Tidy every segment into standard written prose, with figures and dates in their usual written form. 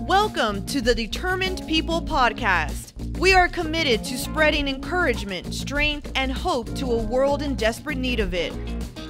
Welcome to the Determined People podcast. We are committed to spreading encouragement, strength, and hope to a world in desperate need of it.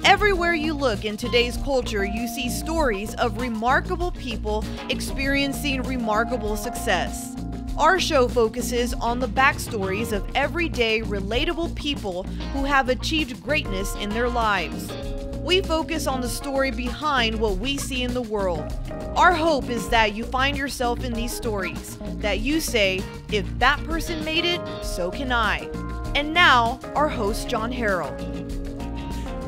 Everywhere you look in today's culture, you see stories of remarkable people experiencing remarkable success. Our show focuses on the backstories of everyday, relatable people who have achieved greatness in their lives. We focus on the story behind what we see in the world. Our hope is that you find yourself in these stories, that you say, if that person made it, so can I. And now, our host, John Harrell.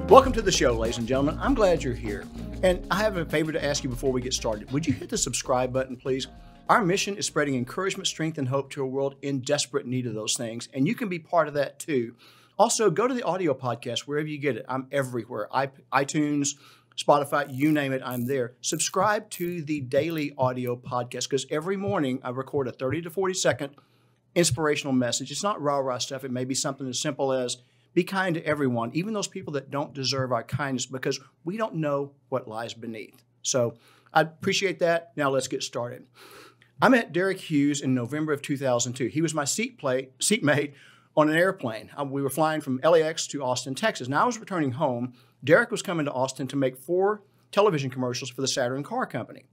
Welcome to the show, ladies and gentlemen. I'm glad you're here. And I have a favor to ask you before we get started. Would you hit the subscribe button, please? Our mission is spreading encouragement, strength, and hope to a world in desperate need of those things. And you can be part of that too. Also, go to the audio podcast, wherever you get it. I'm everywhere. iTunes, Spotify, you name it, I'm there. Subscribe to the daily audio podcast because every morning I record a 30 to 40 second inspirational message. It's not rah-rah stuff. It may be something as simple as be kind to everyone, even those people that don't deserve our kindness, because we don't know what lies beneath. So I appreciate that. Now let's get started. I met Derek Hughes in November of 2002. He was my seatmate on an airplane. We were flying from LAX to Austin, Texas. Now I was returning home. Derek was coming to Austin to make 4 television commercials for the Saturn Car Company.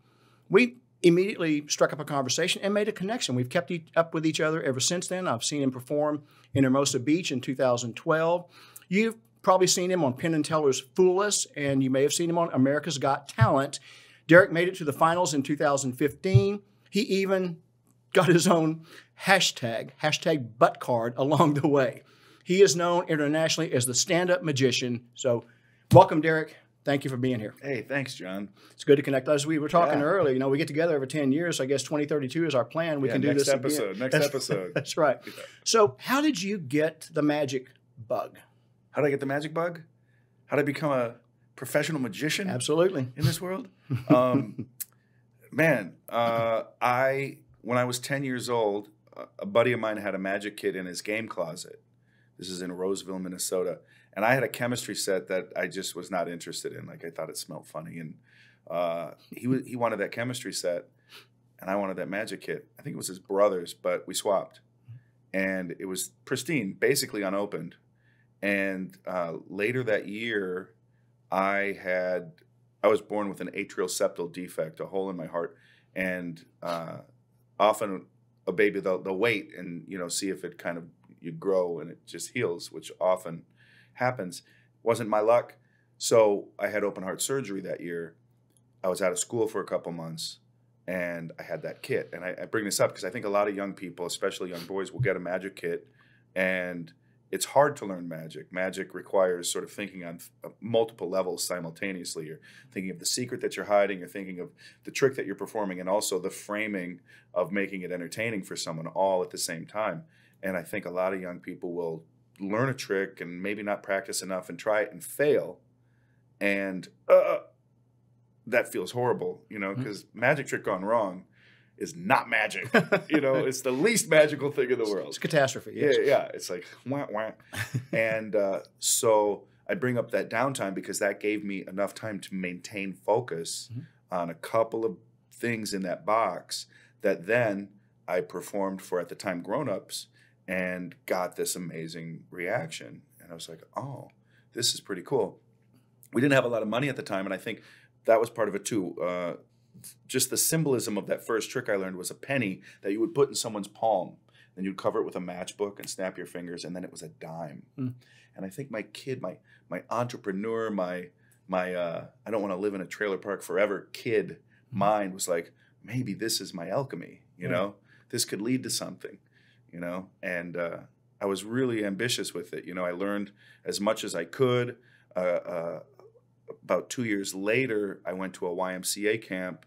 We immediately struck up a conversation and made a connection. We've kept up with each other ever since then. I've seen him perform in Hermosa Beach in 2012. You've probably seen him on Penn and Teller's Fool Us, and you may have seen him on America's Got Talent. Derek made it to the finals in 2015. He even got his own hashtag butt card along the way. He is known internationally as the Standup Magician. So welcome, Derek. Thank you for being here. Hey, thanks, John. It's good to connect. As we were talking earlier, we get together every 10 years. So I guess 2032 is our plan. We can do this episode. again. Next episode. That's right. Yeah. So how did you get the magic bug? How did I get the magic bug? How did I become a professional magician? Absolutely. In this world? When I was 10 years old, a buddy of mine had a magic kit in his game closet. This is in Roseville, Minnesota. And I had a chemistry set that I just was not interested in. Like, I thought it smelled funny. And he wanted that chemistry set, and I wanted that magic kit. I think it was his brother's, but we swapped. And it was pristine, basically unopened. And later that year, I was born with an atrial septal defect, a hole in my heart. And often a baby, they'll wait and, see if it kind of, you grow and it just heals, which often happens. Wasn't my luck. So I had open heart surgery that year. I was out of school for a couple months and I had that kit. And I bring this up because I think a lot of young people, especially young boys, will get a magic kit, and it's hard to learn magic. Magic requires sort of thinking on multiple levels simultaneously. You're thinking of the secret that you're hiding, you're thinking of the trick that you're performing, and also the framing of making it entertaining for someone all at the same time. And I think a lot of young people will learn a trick and maybe not practice enough and try it and fail. And that feels horrible, because magic trick gone wrong is not magic. It's the least magical thing in the world. It's a catastrophe. Yes. Yeah. It's like, wah, wah. And so I bring up that downtime because that gave me enough time to maintain focus on a couple of things in that box that then I performed for, at the time, grown-ups, and got this amazing reaction. And I was like, oh, this is pretty cool. We didn't have a lot of money at the time, and I think that was part of it too. Just the symbolism of that first trick I learned was a penny that you would put in someone's palm. Then you'd cover it with a matchbook and snap your fingers, and then it was a dime. And I think my kid, my entrepreneur, my I don't want to live in a trailer park forever kid mind was like, maybe this is my alchemy, This could lead to something, And I was really ambitious with it. I learned as much as I could. About 2 years later, I went to a YMCA camp,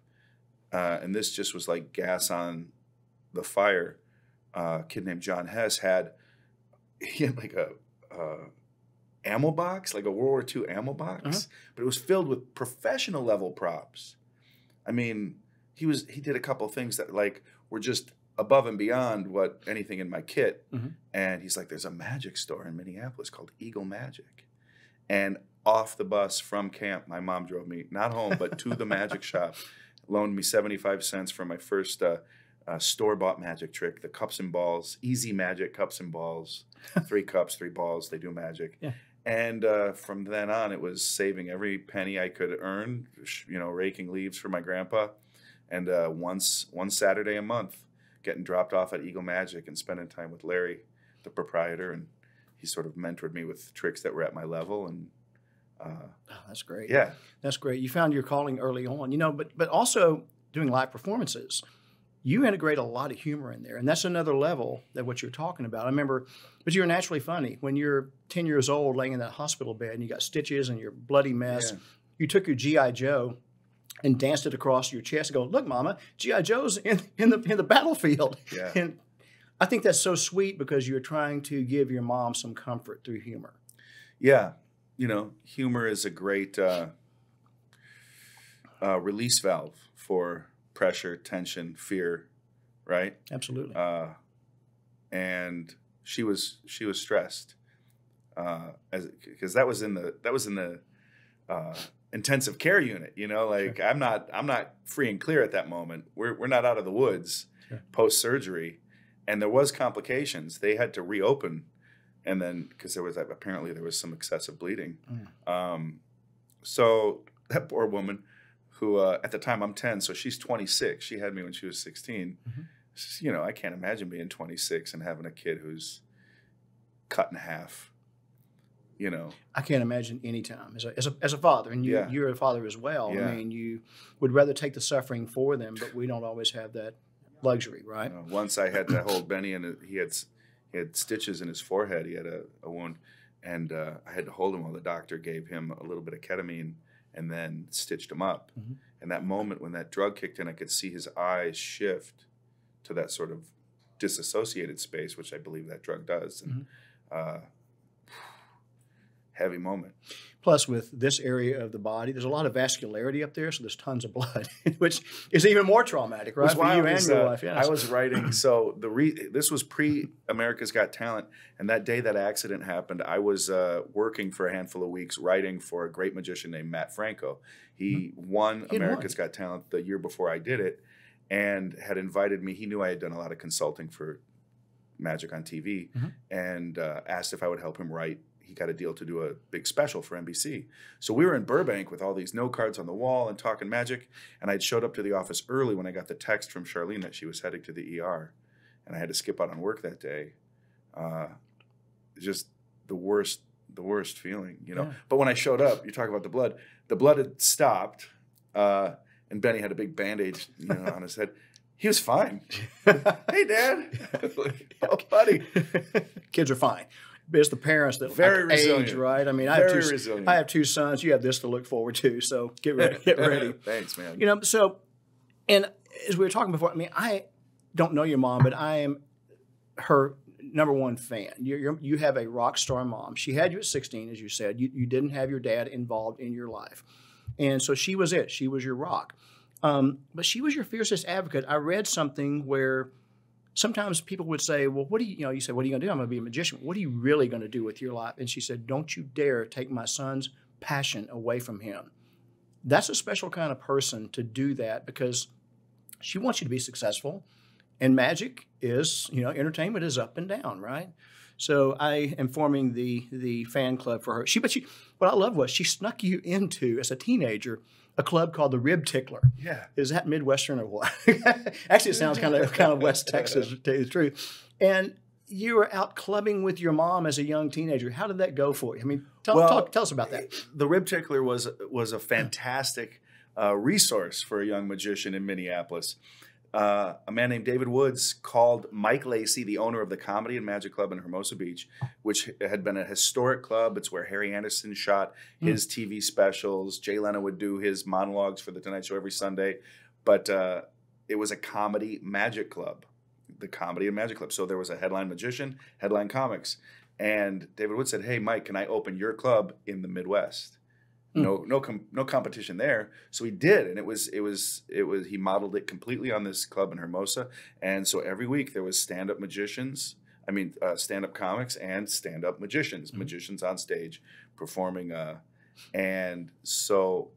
and this just was like gas on the fire. A kid named John Hess had like a ammo box, like a World War II ammo box, but it was filled with professional level props. I mean, he did a couple of things that like were just above and beyond what anything in my kit. And he's like, there's a magic store in Minneapolis called Eagle Magic. And off the bus from camp, my mom drove me, not home, but to the magic shop. loaned me 75 cents for my first store-bought magic trick, the cups and balls, easy magic cups and balls, 3 cups, 3 balls, they do magic. Yeah. And from then on, it was saving every penny I could earn, raking leaves for my grandpa. And one Saturday a month, getting dropped off at Eagle Magic and spending time with Larry, the proprietor. And he sort of mentored me with tricks that were at my level. And that's great. Yeah. That's great. You found your calling early on, but also doing live performances. You integrate a lot of humor in there, and that's another level that what you're talking about. I remember, but you're naturally funny. When you're 10 years old laying in that hospital bed and you got stitches and your bloody mess, you took your G.I. Joe and danced it across your chest and go, look, Mama, G.I. Joe's in the battlefield. Yeah. And I think that's so sweet because you're trying to give your mom some comfort through humor. Yeah. Humor is a great release valve for pressure, tension, fear, right? Absolutely. And she was stressed because that was in the intensive care unit. Sure. I'm not free and clear at that moment. We're not out of the woods. Sure. Post surgery, and there was complications. They had to reopen, and then because there was some excessive bleeding. So that poor woman, who at the time I'm 10, so she's 26. She had me when she was 16. Mm-hmm. I can't imagine being 26 and having a kid who's cut in half. I can't imagine any time as a father, and you're a father as well. Yeah. I mean, you would rather take the suffering for them, but we don't always have that luxury, right? Once I had to hold Benny, and he had stitches in his forehead. He had a wound, and I had to hold him while the doctor gave him a little bit of ketamine and then stitched him up. Mm-hmm. And that moment when that drug kicked in, I could see his eyes shift to that sort of disassociated space, which I believe that drug does. And heavy moment. Plus, with this area of the body, there's a lot of vascularity up there, so there's tons of blood, which is even more traumatic, right? For you and your wife. Yes. I was writing, so this was pre-America's Got Talent, and that day that accident happened, I was working for a handful of weeks writing for a great magician named Matt Franco. He won America's Got Talent the year before I did it, and had invited me. He knew I had done a lot of consulting for Magic on TV, and asked if I would help him write. He got a deal to do a big special for NBC. So we were in Burbank with all these note cards on the wall and talking magic. And I'd showed up to the office early when I got the text from Charlene that she was heading to the ER. And I had to skip out on work that day. Just the worst feeling, Yeah. But when I showed up, you talk about the blood had stopped. And Benny had a big Band-Aid on his head. He was fine. Hey, Dad. Oh, buddy. Kids are fine. It's the parents that very resilient, age, right? I mean, I have 2 sons. You have this to look forward to, so get ready. Get ready. Thanks, man. And as we were talking before, I mean, I don't know your mom, but I am her number one fan. You have a rock star mom. She had you at 16, as you said. You didn't have your dad involved in your life, and so she was it. She was your rock, but she was your fiercest advocate. I read something where sometimes people would say, well, you said, what are you going to do? I'm going to be a magician. What are you really going to do with your life? And she said, don't you dare take my son's passion away from him. That's a special kind of person to do that because she wants you to be successful. And magic is, entertainment is up and down, right? So I am forming the fan club for her. What I love was she snuck you into, as a teenager, a club called the Rib Tickler. Yeah. Is that Midwestern or what? Actually, it sounds kind of West Texas, to tell you the truth. And you were out clubbing with your mom as a young teenager. How did that go for you? I mean, tell us about that. The Rib Tickler was a fantastic resource for a young magician in Minneapolis. A man named David Woods called Mike Lacey, the owner of the Comedy and Magic Club in Hermosa Beach, which had been a historic club. It's where Harry Anderson shot his TV specials. Jay Leno would do his monologues for The Tonight Show every Sunday. But it was a comedy magic club, the Comedy and Magic Club. So there was a headline magician, headline comics. And David Woods said, hey, Mike, can I open your club in the Midwest? No competition there. So he did, and it was he modeled it completely on this club in Hermosa. And so every week there was stand-up comics and stand-up magicians, magicians on stage performing. And so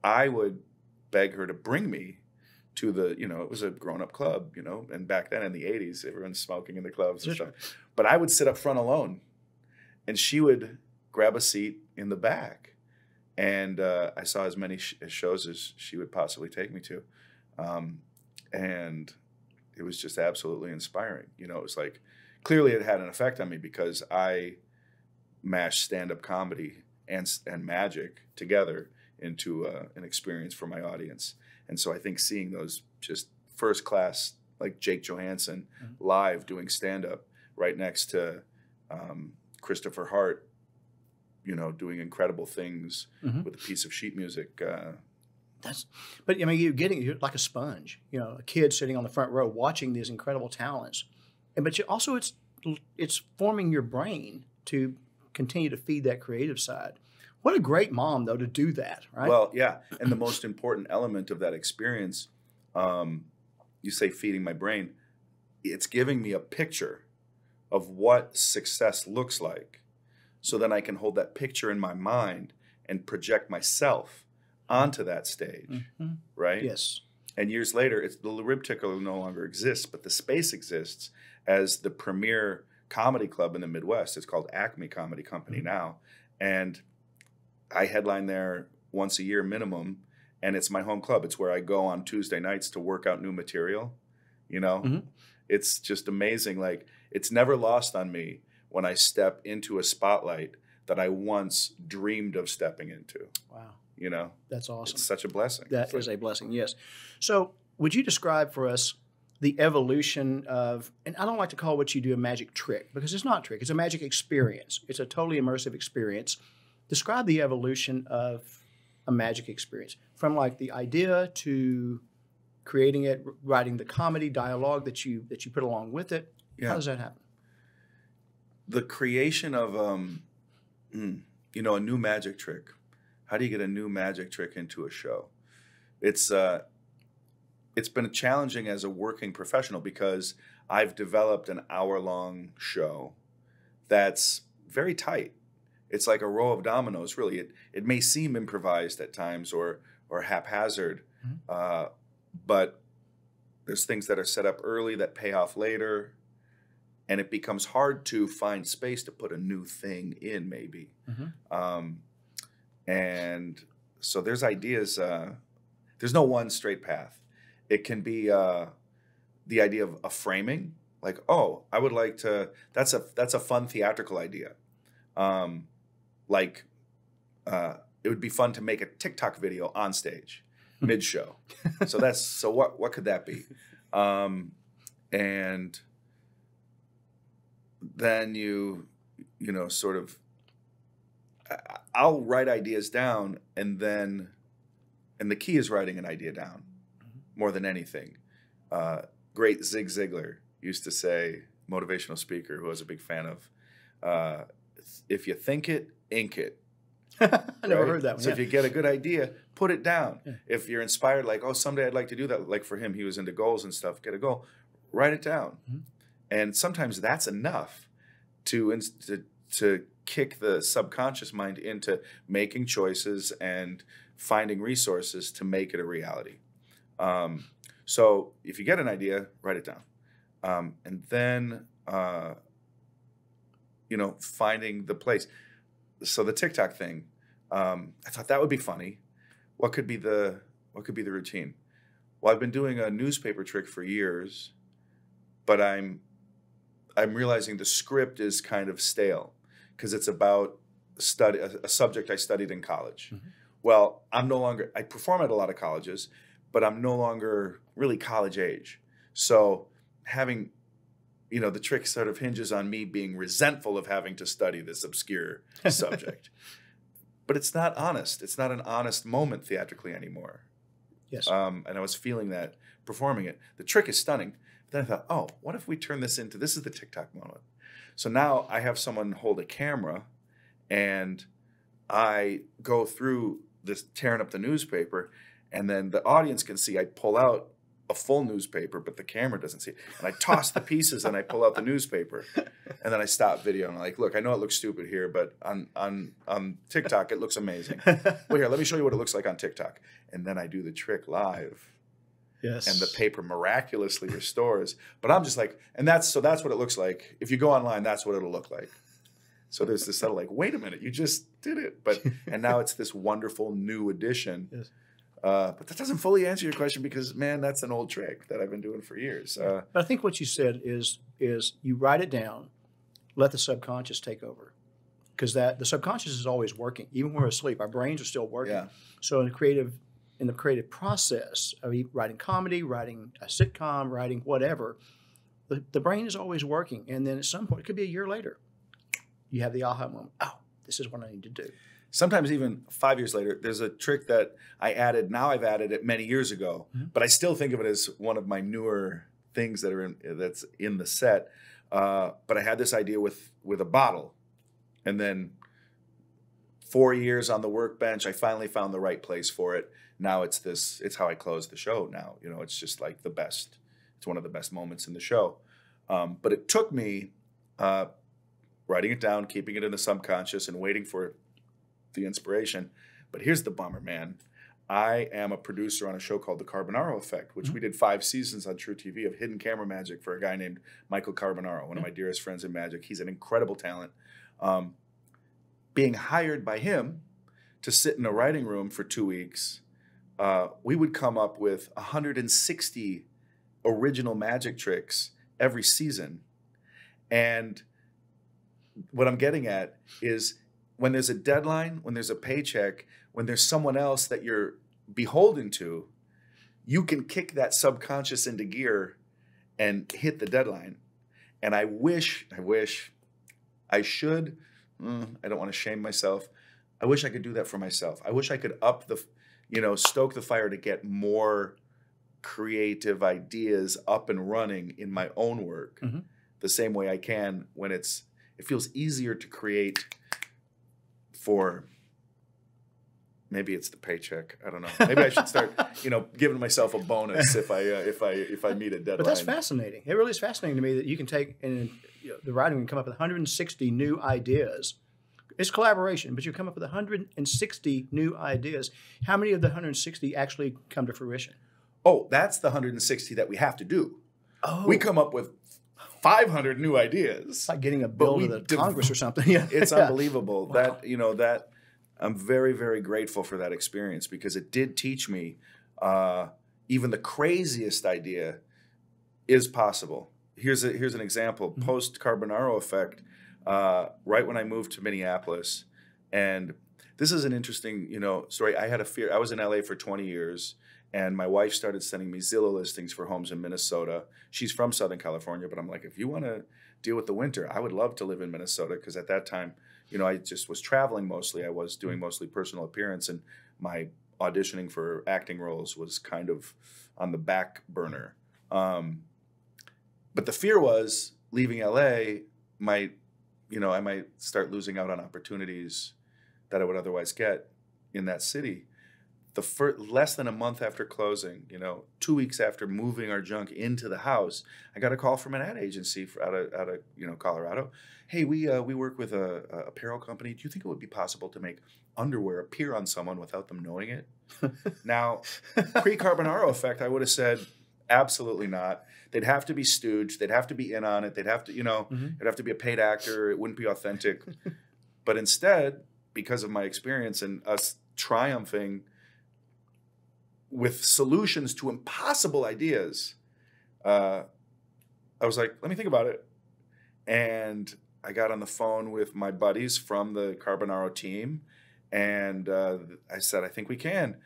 I would beg her to bring me to the, it was a grown-up club, and back then in the 80s, everyone's smoking in the clubs and stuff. But I would sit up front alone, and she would grab a seat in the back. And I saw as many shows as she would possibly take me to. And it was just absolutely inspiring. It was like, clearly it had an effect on me because I mashed stand-up comedy and magic together into an experience for my audience. And so I think seeing those just first class, like Jake Johansson live doing stand-up right next to Christopher Hart, doing incredible things with a piece of sheet music. But I mean, you're like a sponge, a kid sitting on the front row watching these incredible talents. But it's forming your brain to continue to feed that creative side. What a great mom, though, to do that, right? Well, yeah. And the most important element of that experience, you say feeding my brain, it's giving me a picture of what success looks like. So then I can hold that picture in my mind and project myself onto that stage, right? Yes. And years later, the rib tickler no longer exists, but the space exists as the premier comedy club in the Midwest. It's called Acme Comedy Company now. And I headline there once a year minimum, and it's my home club. It's where I go on Tuesday nights to work out new material. It's just amazing. Like, it's never lost on me when I step into a spotlight that I once dreamed of stepping into. Wow. That's awesome. It's such a blessing. That is a blessing, yes. So would you describe for us the evolution of, and I don't like to call what you do a magic trick, because it's not a trick, it's a magic experience. It's a totally immersive experience. Describe the evolution of a magic experience, from like the idea to creating it, writing the comedy dialogue that you put along with it. Yeah. How does that happen? The creation of a new magic trick. How do you get a new magic trick into a show? It's been challenging as a working professional because I've developed an hour-long show that's very tight. It's like a row of dominoes, really. It may seem improvised at times or haphazard, but there's things that are set up early that pay off later, and it becomes hard to find space to put a new thing in, maybe. And so there's ideas. There's no one straight path. It can be the idea of a framing, like, oh, I would like to. That's a fun theatrical idea. It would be fun to make a TikTok video on stage, mid-show. So what could that be? And then sort of, I'll write ideas down, and the key is writing an idea down more than anything. Great Zig Ziglar used to say, motivational speaker who I was a big fan of, if you think it, ink it. I never heard that one. So if you get a good idea, put it down. Yeah. If you're inspired, like, oh, someday I'd like to do that. Like for him, he was into goals and stuff. Get a goal, write it down. And sometimes that's enough to kick the subconscious mind into making choices and finding resources to make it a reality. So if you get an idea, write it down. And then, finding the place. So the TikTok thing, I thought that would be funny. What could be the routine? Well, I've been doing a newspaper trick for years, but I'm realizing the script is kind of stale because it's about a subject I studied in college. Well, I perform at a lot of colleges, but I'm no longer really college age. So having, the trick sort of hinges on me being resentful of having to study this obscure subject. But it's not honest. It's not an honest moment theatrically anymore. Yes. And I was feeling that performing it. The trick is stunning. But then I thought, oh, what if we turn this into, this is the TikTok moment. So now I have someone hold a camera and I go through this, tearing up the newspaper, and then the audience can see I pull out a full newspaper, but the camera doesn't see it. And I toss the pieces and I pull out the newspaper. And then I stop video and I'm like, look, I know it looks stupid here, but on TikTok, it looks amazing. Well, here, let me show you what it looks like on TikTok. And then I do the trick live. Yes. and the paper miraculously restores. But I'm just like, and that's what it looks like. If you go online, that's what it'll look like. So there's this subtle like, wait a minute, you just did it. And now it's this wonderful new addition. Yes. But that doesn't fully answer your question because, man, that's an old trick that I've been doing for years. But I think what you said is you write it down, let the subconscious take over. Because the subconscious is always working. Even when we're asleep, our brains are still working. Yeah. So in the creative process of writing comedy, writing a sitcom, writing whatever, the brain is always working. And then at some point, it could be a year later, you have the aha moment. Oh, this is what I need to do. Sometimes even 5 years later, there's a trick that I added. Now I've added it many years ago, but I still think of it as one of my newer things that's in the set. But I had this idea with a bottle. And then 4 years on the workbench, I finally found the right place for it. Now it's how I close the show now. It's just like the best. It's one of the best moments in the show. But it took me writing it down, keeping it in the subconscious, and waiting for the inspiration. But here's the bummer, man. I am a producer on a show called The Carbonaro Effect, which we did 5 seasons on True TV of hidden camera magic for a guy named Michael Carbonaro, one of my dearest friends in magic. He's an incredible talent. Being hired by him to sit in a writing room for 2 weeks, we would come up with 160 original magic tricks every season. And what I'm getting at is when there's a deadline, when there's a paycheck, when there's someone else that you're beholden to, you can kick that subconscious into gear and hit the deadline. And I wish I should, I don't want to shame myself. I wish I could do that for myself. I wish I could stoke the fire to get more creative ideas up and running in my own work the same way I can when it feels easier to create for, maybe it's the paycheck. I don't know. Maybe I should start, giving myself a bonus if I meet a deadline. But that's fascinating. It really is fascinating to me that you can take and the writing can come up with 160 new ideas. It's collaboration, but you come up with 160 new ideas. How many of the 160 actually come to fruition? Oh, that's the 160 that we have to do. Oh. We come up with 500 new ideas. It's like getting a bill to the Congress or something. Yeah. It's unbelievable. Wow. That I'm very, very grateful for that experience because it did teach me even the craziest idea is possible. Here's an example. Post Carbonaro Effect, right when I moved to Minneapolis, and this is an interesting, story. I had a fear. I was in LA for 20 years. And my wife started sending me Zillow listings for homes in Minnesota. She's from Southern California, but I'm like, if you want to deal with the winter, I would love to live in Minnesota because at that time, I just was traveling mostly. I was doing mostly personal appearance, and my auditioning for acting roles was kind of on the back burner. But the fear was leaving LA I might start losing out on opportunities that I would otherwise get in that city. Less than a month after closing, 2 weeks after moving our junk into the house, I got a call from an ad agency out of Colorado. Hey, we work with a apparel company. Do you think it would be possible to make underwear appear on someone without them knowing it? Now, pre-Carbonaro Effect, I would have said absolutely not. They'd have to be stooged. They'd have to be in on it. They'd have to, it'd have to be a paid actor. It wouldn't be authentic. But instead, because of my experience and us triumphing with solutions to impossible ideas, I was like, let me think about it. And I got on the phone with my buddies from the Carbonaro team, and I said, I think we can.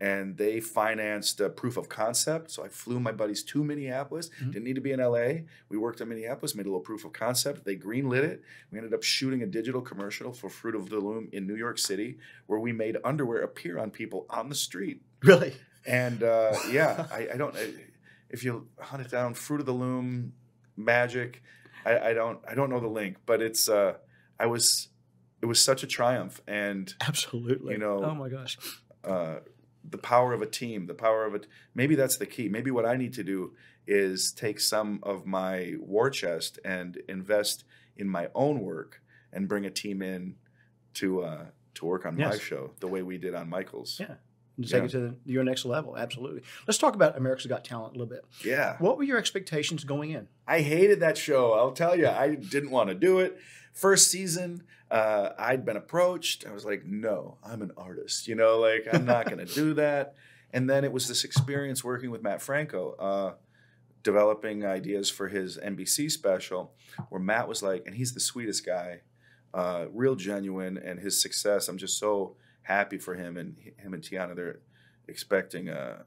And they financed a proof of concept. So I flew my buddies to Minneapolis. Didn't need to be in LA. We worked in Minneapolis, made a little proof of concept. They greenlit it. We ended up shooting a digital commercial for Fruit of the Loom in New York City, where we made underwear appear on people on the street. Really? And I don't. If you hunt it down, Fruit of the Loom, magic. I don't know the link, but it was such a triumph, and absolutely, oh my gosh, the power of a team, maybe that's the key. Maybe what I need to do is take some of my war chest and invest in my own work, and bring a team in to work on my show the way we did on Michael's. Yeah. to take it to your next level. Absolutely. Let's talk about America's Got Talent a little bit. Yeah. What were your expectations going in? I hated that show. I'll tell you, I didn't want to do it. First season, I'd been approached. I was like, no, I'm an artist. You know, like, I'm not going to do that. And then it was this experience working with Matt Franco, developing ideas for his NBC special, where Matt was like, and he's the sweetest guy, real genuine, and his success, I'm just so happy for him and Tiana. They're expecting a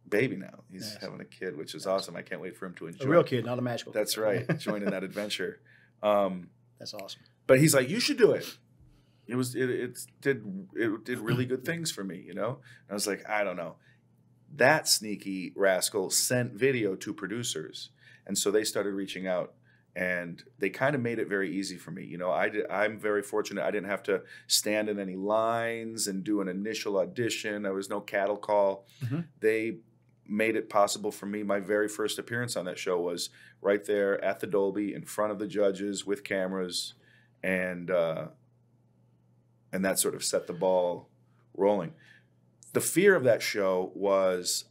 baby now. He's having a kid, which is awesome. I can't wait for him to enjoy. A real kid, not a magical. That's right. Joining that adventure. That's awesome. But he's like, you should do it. It did really good things for me, you know? And I was like, I don't know. That sneaky rascal sent video to producers. And so they started reaching out. And they kind of made it very easy for me. You know, I'm very fortunate. I didn't have to stand in any lines and do an initial audition. There was no cattle call. Mm-hmm. They made it possible for me. My very first appearance on that show was right there at the Dolby in front of the judges with cameras. And that sort of set the ball rolling. The fear of that show was,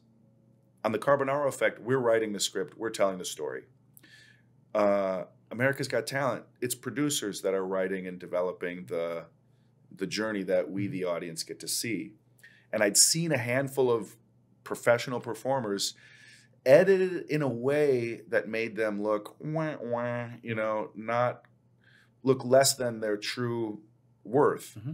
on the Carbonaro Effect, we're writing the script, we're telling the story. America's Got Talent, it's producers that are writing and developing the journey that we, the audience, get to see. And I'd seen a handful of professional performers edited in a way that made them look, you know, not look less than their true worth. Mm-hmm.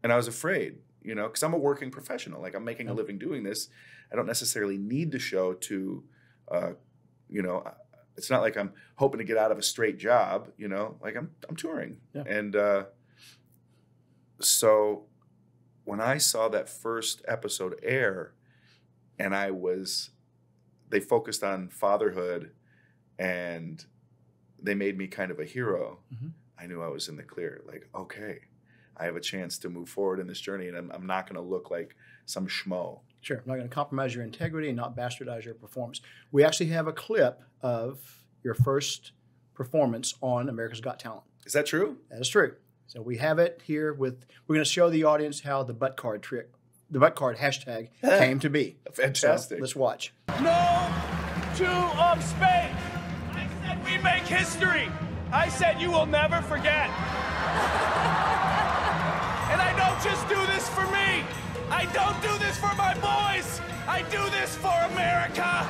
And I was afraid, you know, because I'm a working professional. Like, I'm making a living doing this. I don't necessarily need the show to, you know, it's not like I'm hoping to get out of a straight job, you know, like I'm touring. Yeah. And so when I saw that first episode air and they focused on fatherhood and they made me kind of a hero, mm-hmm. I knew I was in the clear. Like, okay, I have a chance to move forward in this journey, and I'm not going to look like some schmo. Sure. I'm not going to compromise your integrity and not bastardize your performance. We actually have a clip of your first performance on America's Got Talent. Is that true? That is true. So we have it here we're going to show the audience how the butt card hashtag came to be. Fantastic. So let's watch. No two of spades. I said we make history. I said you will never forget. And I don't just do this for me. I don't do this for my boys. I do this for America.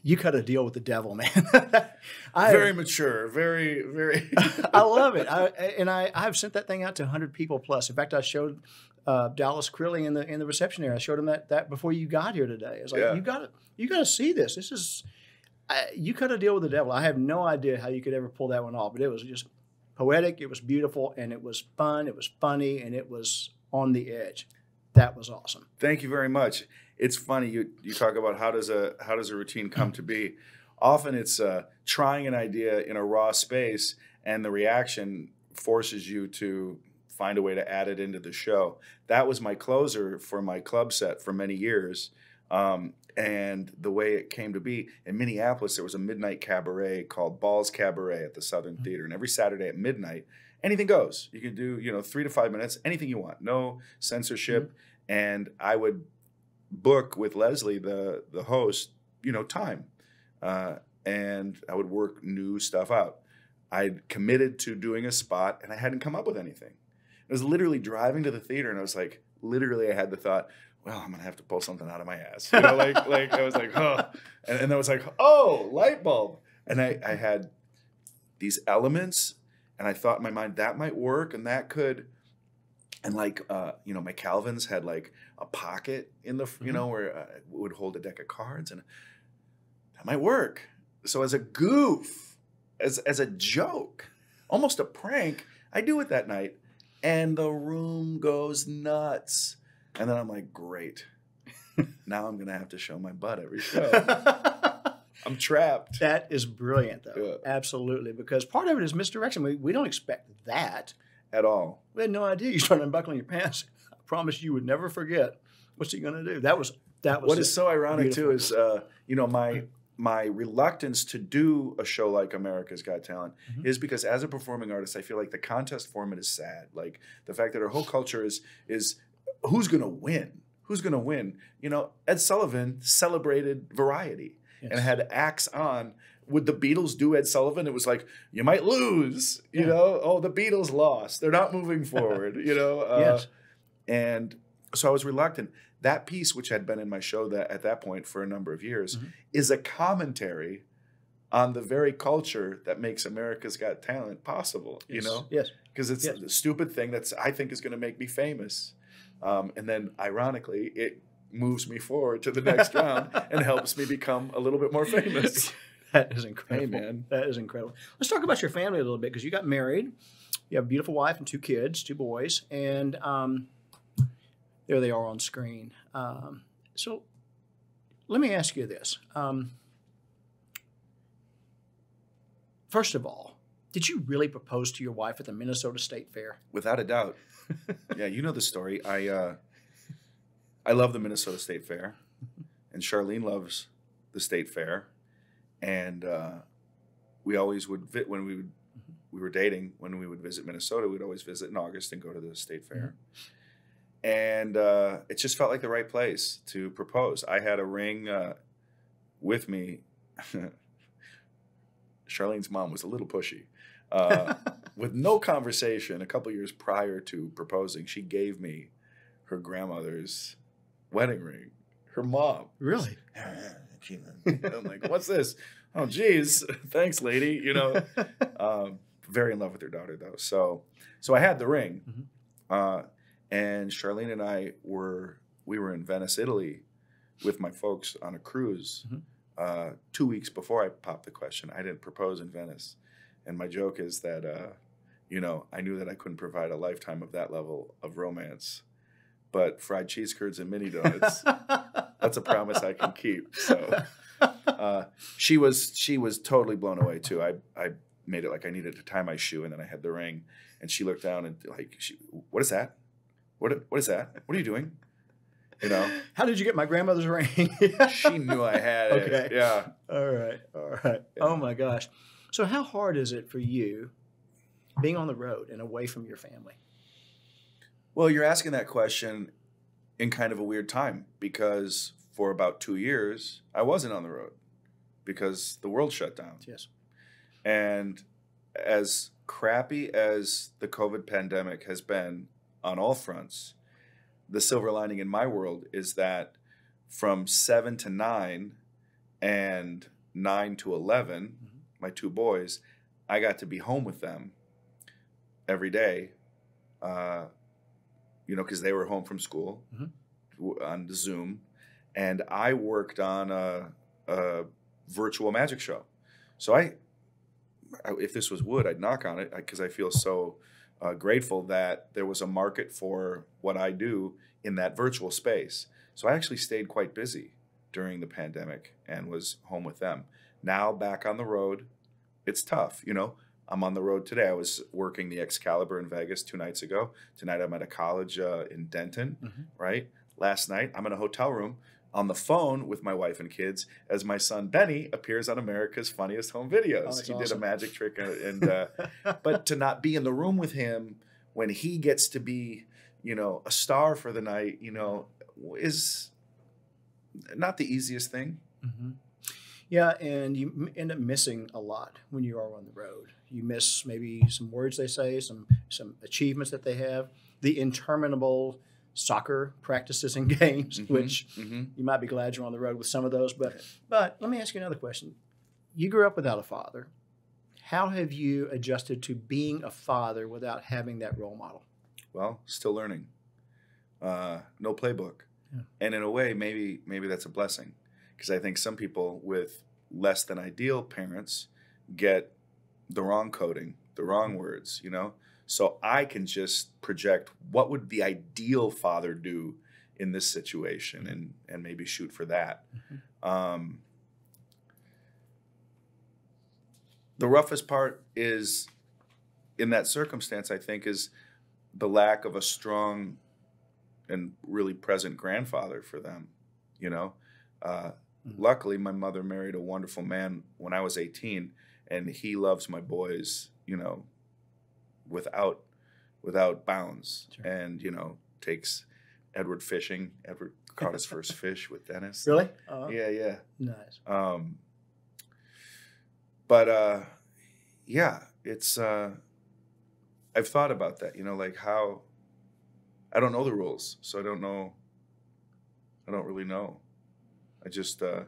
You cut a deal with the devil, man. Very mature, very, very. I love it. I've sent that thing out to 100 people plus. In fact, I showed Dallas Crilly in the reception area. I showed him that before you got here today. I was like, you got to see this. This is you cut a deal with the devil. I have no idea how you could ever pull that one off, but it was just poetic. It was beautiful, and it was fun. It was funny, and it was on the edge. That was awesome. Thank you very much. It's funny, you talk about how does a routine come to be. Often it's trying an idea in a raw space, and the reaction forces you to find a way to add it into the show. That was my closer for my club set for many years. And the way it came to be, in Minneapolis, there was a midnight cabaret called Ball's Cabaret at the Southern Theater. And every Saturday at midnight, anything goes. You could do, 3 to 5 minutes, anything you want, no censorship. Mm-hmm. And I would book with Leslie, the host, time. And I would work new stuff out. I'd committed to doing a spot, and I hadn't come up with anything. I was literally driving to the theater, and I was like, I had the thought, well, I'm going to have to pull something out of my ass. Like I was like, oh. And I was like, oh, light bulb. And I had these elements, and I thought in my mind, that might work, and that could. And my Calvins had like a pocket in the, where it would hold a deck of cards, and that might work. So as a goof, as a joke, almost a prank, I do it that night, and the room goes nuts. And then I'm like, great. Now I'm going to have to show my butt every show. I'm trapped. That is brilliant, though. Yeah. Absolutely, because part of it is misdirection. We don't expect that At all. We had no idea you started unbuckling your pants. I promise you would never forget. What's he going to do? That was. What is so ironic beautiful. too is my reluctance to do a show like America's Got Talent is because as a performing artist, I feel like the contest format is sad. Like the fact that our whole culture is who's going to win? Who's going to win? You know, Ed Sullivan celebrated variety and had acts on. Would the Beatles do Ed Sullivan? It was like, you might lose, you know? Oh, the Beatles lost. They're not moving forward, you know? Yes. And so I was reluctant. That piece, which had been in my show at that point for a number of years, is a commentary on the very culture that makes America's Got Talent possible, you know? Yes. Because it's a stupid thing that I think is going to make me famous. And then, ironically, it moves me forward to the next round and helps me become a little bit more famous. That is incredible. Hey, man. That is incredible. Let's talk about your family a little bit, because you got married. You have a beautiful wife and 2 kids, 2 boys. And there they are on screen. So let me ask you this. First of all, did you really propose to your wife at the Minnesota State Fair? Without a doubt. Yeah, you know the story. I love the Minnesota State Fair, and Charlene loves the State Fair. And we always would when we were dating, when we would visit Minnesota, we'd always visit in August and go to the State Fair. And it just felt like the right place to propose. I had a ring with me. Charlene's mom was a little pushy. With no conversation, a couple years prior to proposing, she gave me her grandmother's wedding ring. Her mom. Really? I'm like, what's this? Oh, geez. Thanks, lady. You know, very in love with her daughter, though. So I had the ring. And Charlene and I we were in Venice, Italy with my folks on a cruise 2 weeks before I popped the question. I didn't propose in Venice. And my joke is that, I knew that I couldn't provide a lifetime of that level of romance. But fried cheese curds and mini donuts, that's a promise I can keep. So she was totally blown away, too. I made it like I needed to tie my shoe, and then I had the ring. And she looked down and what is that? What is that? What are you doing? You know? How did you get my grandmother's ring? She knew I had it. Okay. Yeah. All right. Yeah. Oh, my gosh. So how hard is it for you being on the road and away from your family? Well, you're asking that question in kind of a weird time, because for about 2 years, I wasn't on the road because the world shut down. Yes. And as crappy as the COVID pandemic has been on all fronts, the silver lining in my world is that from 7 to 9 and 9 to 11, my 2 boys, I got to be home with them every day, because they were home from school on the Zoom. And I worked on a virtual magic show. So if this was wood, I'd knock on it, because I feel so grateful that there was a market for what I do in that virtual space. So I actually stayed quite busy during the pandemic and was home with them. Now back on the road, it's tough. I'm on the road today. I was working the Excalibur in Vegas 2 nights ago. Tonight I'm at a college in Denton, right? Last night I'm in a hotel room on the phone with my wife and kids as my son Benny appears on America's Funniest Home Videos. He did a magic trick, but to not be in the room with him when he gets to be, a star for the night, is not the easiest thing. Yeah, and you end up missing a lot when you are on the road. You miss maybe some words they say, some achievements that they have, the interminable soccer practices and games, which you might be glad you're on the road with some of those. But let me ask you another question. You grew up without a father. How have you adjusted to being a father without having that role model? Well, still learning. No playbook. Yeah. And in a way, maybe that's a blessing, because I think some people with less than ideal parents get the wrong coding, the wrong words, So I can just project what would the ideal father do in this situation and maybe shoot for that. the roughest part is in that circumstance, I think, is the lack of a strong and really present grandfather for them, you know. Luckily, my mother married a wonderful man when I was 18, and he loves my boys, you know, without bounds. Sure. And, you know, takes Edward fishing. Edward caught his first fish with Dennis. Really? Yeah. Nice. But yeah, it's I've thought about that, you know, like how I don't know the rules, so I don't really know. I just I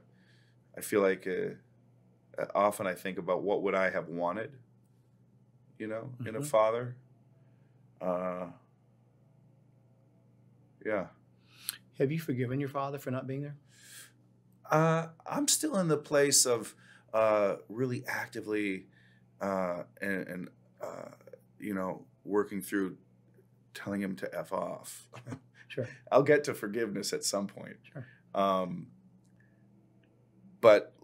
feel like often I think about what would I have wanted, you know, in a father. Yeah. Have you forgiven your father for not being there? I'm still in the place of really actively and you know, working through telling him to F off. Sure. I'll get to forgiveness at some point. Sure. But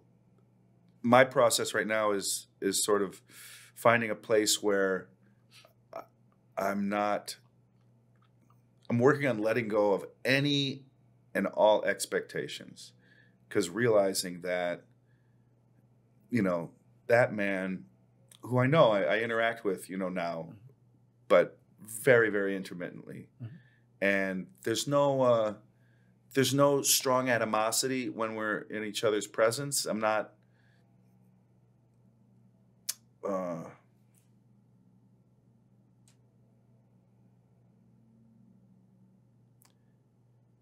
my process right now is sort of finding a place where I'm working on letting go of any and all expectations, because realizing that, you know, that man who I know I interact with, you know, now, but very, very intermittently. And there's no strong animosity when we're in each other's presence. I'm not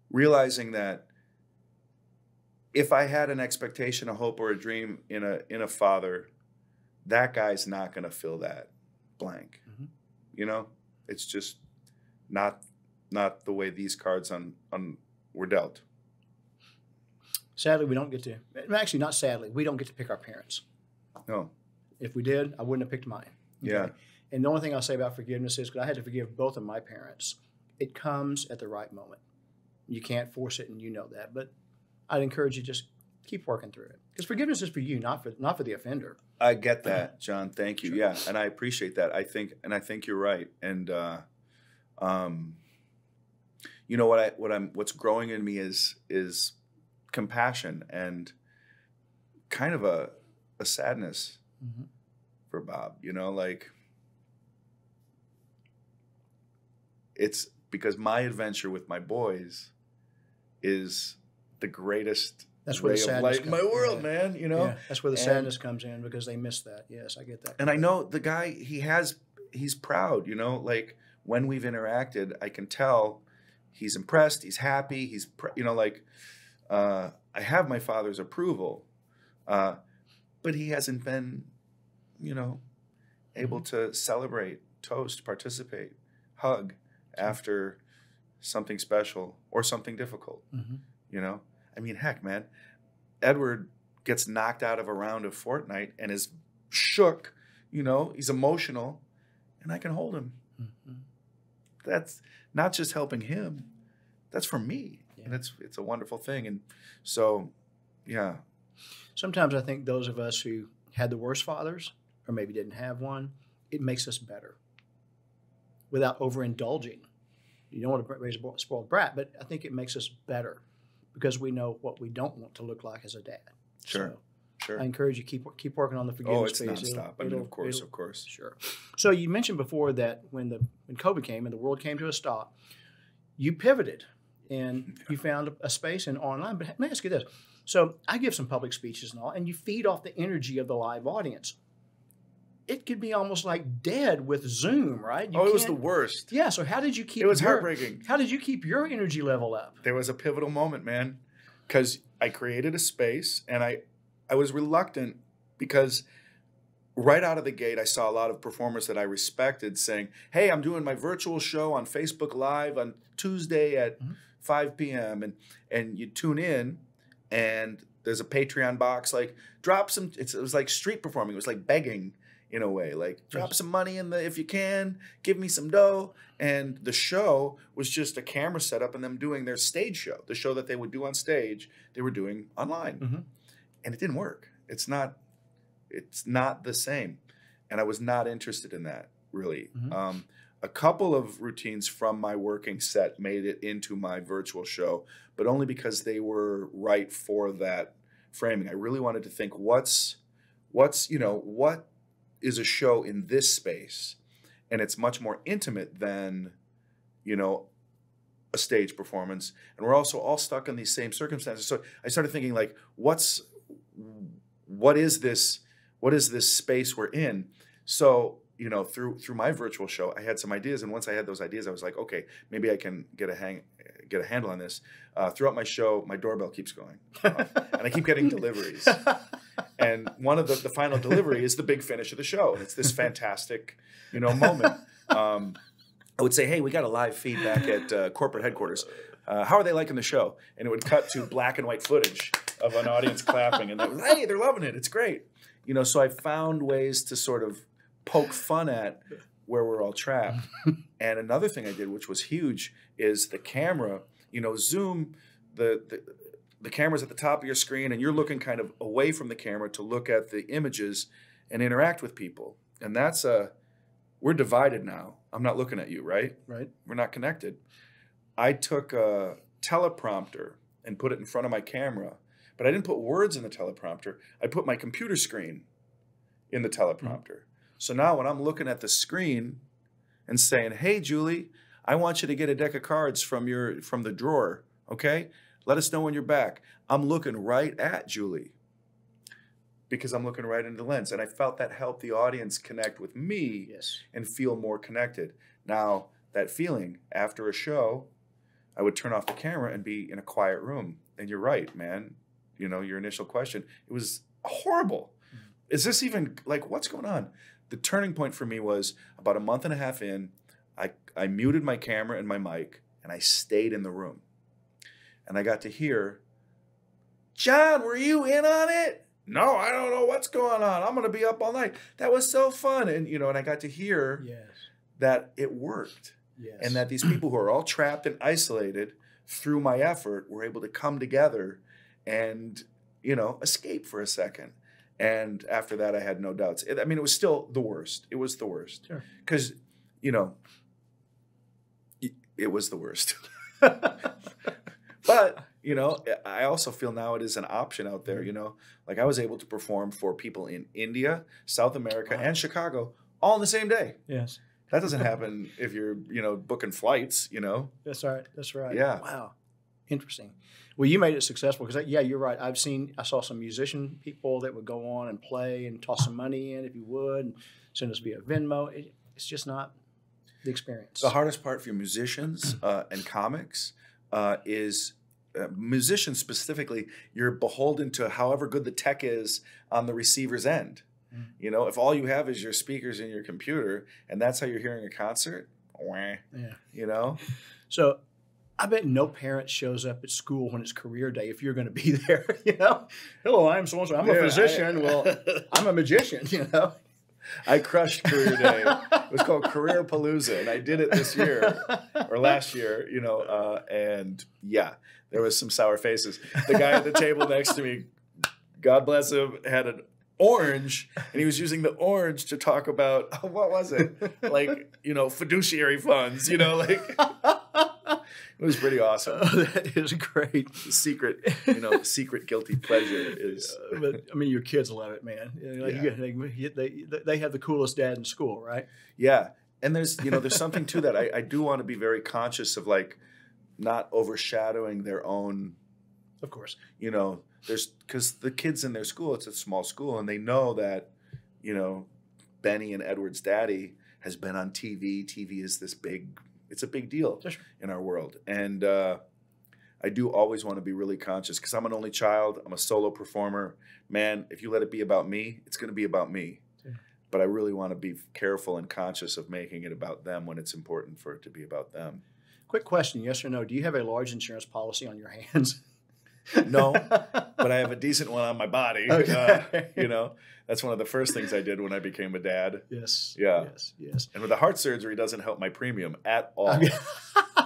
realizing that if I had an expectation, a hope, or a dream in a father, that guy's not going to fill that blank. You know, it's just not the way these cards were dealt. Sadly, we don't get to. Actually, not sadly, we don't get to pick our parents. No. If we did, I wouldn't have picked mine. Okay? Yeah. And the only thing I'll say about forgiveness is, because I had to forgive both of my parents, it comes at the right moment. You can't force it, and you know that. But I'd encourage you to just keep working through it, because forgiveness is for you, not for the offender. I get that, John. Thank you. Sure. Yeah, and I appreciate that. I think you're right. And you know what's growing in me is compassion and kind of a sadness for Bob. You know, like it's because my adventure with my boys is the greatest. That's where the sadness comes in my world, man. You know, that's where the sadness comes in, because they miss that. Yes, I get that. And I know the guy, he's proud. You know, like when we've interacted, I can tell he's impressed, he's happy, you know, like I have my father's approval, but he hasn't been, you know, able to celebrate, toast, participate, hug after something special or something difficult. You know, I mean, heck, man, Edward gets knocked out of a round of Fortnite and is shook, you know, he's emotional, and I can hold him. That's not just helping him, that's for me. Yeah. And it's a wonderful thing. And so, yeah. Sometimes I think those of us who had the worst fathers, or maybe didn't have one, it makes us better without overindulging. You don't want to raise a spoiled brat, but I think it makes us better because we know what we don't want to look like as a dad. Sure. So sure. I encourage you keep working on the forgiveness piece. It's nonstop. I mean, of course. Sure. So you mentioned before that when COVID came and the world came to a stop, you pivoted and you found a space in online. But let me ask you this. So I give some public speeches and all, and you feed off the energy of the live audience. It could be almost like dead with Zoom, right? It was the worst. Yeah. So how did you keep? It was heartbreaking. How did you keep your energy level up? There was a pivotal moment, man, because I created a space, and I was reluctant because right out of the gate, I saw a lot of performers that I respected saying, "Hey, I'm doing my virtual show on Facebook Live on Tuesday at 5 p.m." And you tune in, and there's a Patreon box, like drop some. It was like street performing. It was like begging. In a way, like drop some money in if you can, give me some dough. And the show was just a camera setup and them doing their stage show. The show that they would do on stage, they were doing online. And it didn't work. It's not It's not the same. And I was not interested in that, really. Mm-hmm. A couple of routines from my working set made it into my virtual show, but only because they were right for that framing. I really wanted to think, what is a show in this space? And it's much more intimate than, a stage performance. And we're also all stuck in these same circumstances. So I started thinking, like, what is this space we're in? So, through my virtual show, I had some ideas. And once I had those ideas, I was like, okay, maybe I can get a handle on this. Throughout my show, my doorbell keeps going off, and I keep getting deliveries. And one of the final delivery is the big finish of the show. And it's this fantastic, moment. I would say, hey, we got a live feed back at corporate headquarters. How are they liking the show? And it would cut to black and white footage of an audience clapping. And hey, they're loving it. It's great. So I found ways to sort of poke fun at where we're all trapped. And another thing I did, which was huge, is the camera. Zoom, the camera's at the top of your screen, and you're looking kind of away from the camera to look at the images and interact with people. And that's we're divided now. I'm not looking at you, right? Right. We're not connected. I took a teleprompter and put it in front of my camera, but I didn't put words in the teleprompter. I put my computer screen in the teleprompter. So now when I'm looking at the screen and saying, hey, Julie, I want you to get a deck of cards from the drawer, okay? Let us know when you're back. I'm looking right at Julie because I'm looking right into the lens. And I felt that helped the audience connect with me and feel more connected. Now, that feeling after a show, I would turn off the camera and be in a quiet room. And you're right, man. Your initial question, it was horrible. Is this even, like, what's going on? The turning point for me was about a month and a half in, I muted my camera and my mic, and I stayed in the room. And I got to hear, John, were you in on it? No, I don't know what's going on. I'm going to be up all night. That was so fun. And, and I got to hear that it worked. Yes. And that these people who are all trapped and isolated through my effort were able to come together and, escape for a second. And after that, I had no doubts. It was still the worst. It was the worst. Because, it was the worst. But, I also feel now it is an option out there, Like I was able to perform for people in India, South America, and Chicago all in the same day. Yes. That doesn't happen if you're, booking flights, That's right. That's right. Yeah. Wow. Interesting. Well, you made it successful because, you're right. I saw some musician people that would go on and play and toss some money in if you would, and send us via Venmo. It's just not the experience. The hardest part for musicians and comics is musicians specifically, you're beholden to however good the tech is on the receiver's end. If all you have is your speakers and your computer, and that's how you're hearing a concert, So I bet no parent shows up at school when it's career day if you're going to be there, Hello, I'm so-and-so. I'm a physician. Well, I'm a magician, I crushed career day. It was called Career Palooza, and I did it this year or last year, and there was some sour faces. The guy at the table next to me, God bless him, had an orange, and he was using the orange to talk about, what was it? Like, fiduciary funds, It was pretty awesome. That is great. The secret guilty pleasure is. But your kids love it, man. They have the coolest dad in school, right? Yeah, and there's something to that. I do want to be very conscious of not overshadowing their own. Of course. Because the kids in their school, it's a small school, and they know that, Benny and Edward's daddy has been on TV. TV is it's a big deal in our world. And I do always want to be really conscious because I'm an only child. I'm a solo performer. Man, if you let it be about me, it's going to be about me. Yeah. But I really want to be careful and conscious of making it about them when it's important for it to be about them. Quick question, yes or no. Do you have a large insurance policy on your hands? No, but I have a decent one on my body. Okay. That's one of the first things I did when I became a dad. Yes. Yeah. Yes. And with the heart surgery, it doesn't help my premium at all.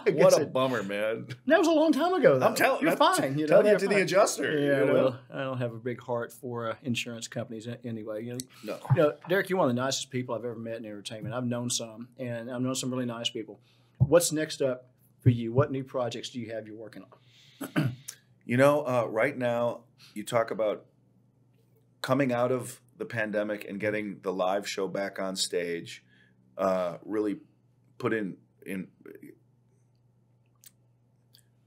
What a bummer, man. That was a long time ago, though. I'm telling you're fine. You know, tell that you're to fine. the adjuster. Yeah, you know? well, I don't have a big heart for insurance companies anyway. No. Derek, you're one of the nicest people I've ever met in entertainment. I've known some, and I've known some really nice people. What's next up for you? What new projects do you have you're working on? Right now, you talk about coming out of the pandemic and getting the live show back on stage, really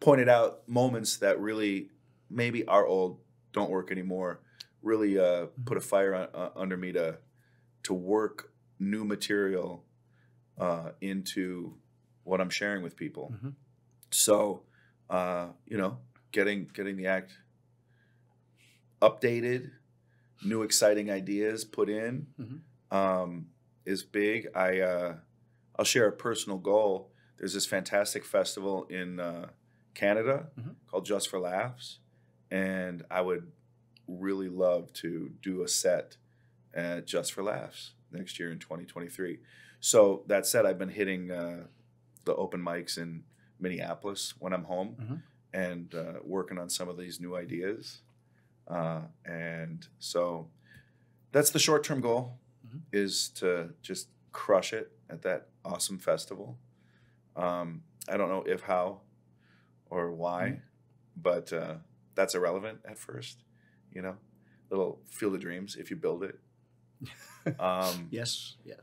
pointed out moments that really maybe are old, don't work anymore, really put a fire under me to work new material into what I'm sharing with people. Mm-hmm. So, getting the act updated, new exciting ideas put in, is big. I'll share a personal goal. There's this fantastic festival in Canada called Just for Laughs, and I would really love to do a set at Just for Laughs next year in 2023. So that said, I've been hitting the open mics in Minneapolis when I'm home and working on some of these new ideas. And so that's the short-term goal, is to just crush it at that awesome festival. I don't know if, how, or why, but that's irrelevant at first, little field of dreams if you build it. Yes. Yeah.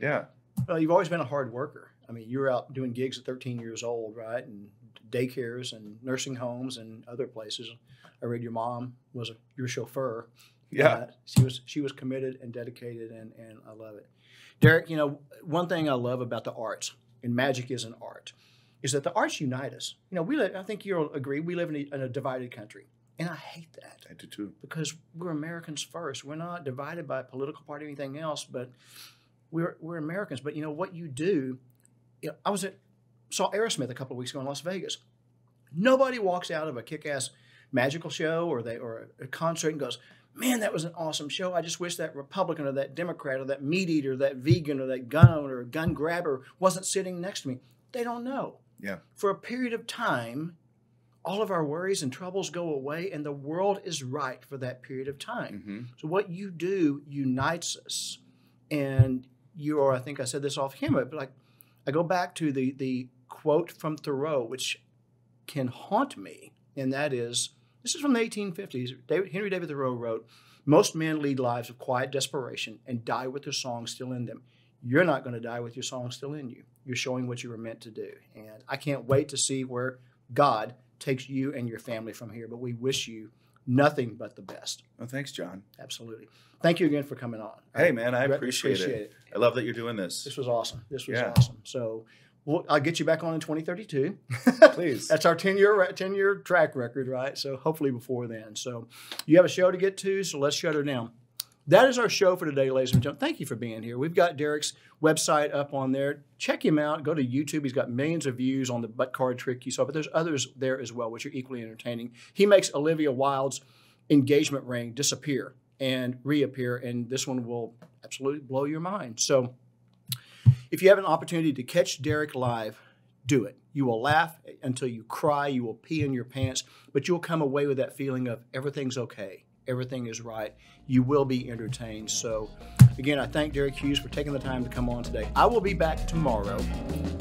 Yeah. Well, you've always been a hard worker. I mean, you were out doing gigs at 13 years old, right? And daycares and nursing homes and other places. I read your mom was your chauffeur. Yeah. She was committed and dedicated, and I love it. Derek, one thing I love about the arts, and magic is an art, is that the arts unite us. I think you'll agree, we live in a divided country. And I hate that. I do too. Because we're Americans first. We're not divided by political party or anything else, but we're Americans. But what you do, I saw Aerosmith a couple of weeks ago in Las Vegas. Nobody walks out of a kick-ass magical show or a concert and goes, man, that was an awesome show. I just wish that Republican or that Democrat or that meat eater, that vegan or that gun owner or gun grabber wasn't sitting next to me. They don't know. Yeah. For a period of time, all of our worries and troubles go away, and the world is right for that period of time. Mm-hmm. So what you do unites us. And you are, I think I said this off camera, but I go back to the quote from Thoreau, which can haunt me, and that is, this is from the 1850s. Henry David Thoreau wrote, "Most men lead lives of quiet desperation and die with their song still in them. You're not going to die with your song still in you. You're showing what you were meant to do." And I can't wait to see where God takes you and your family from here, but we wish you nothing but the best. Well, thanks, John. Absolutely. Thank you again for coming on. Hey, man, I appreciate it. I love that you're doing this. This was awesome. Awesome. So I'll get you back on in 2032. Please. That's our 10-year track record, right? So hopefully before then. So you have a show to get to, so let's shut her down. That is our show for today, ladies and gentlemen. Thank you for being here. We've got Derek's website up on there. Check him out. Go to YouTube. He's got millions of views on the butt card trick you saw, but there's others there as well, which are equally entertaining. He makes Olivia Wilde's engagement ring disappear and reappear, and this one will absolutely blow your mind. So if you have an opportunity to catch Derek live, do it. You will laugh until you cry. You will pee in your pants, but you'll come away with that feeling of everything's okay. Everything is right. You will be entertained. So again, I thank Derek Hughes for taking the time to come on today. I will be back tomorrow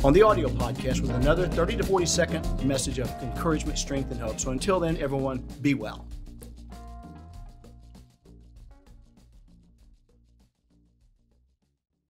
on the audio podcast with another 30 to 40 second message of encouragement, strength, and hope. So until then, everyone, be well.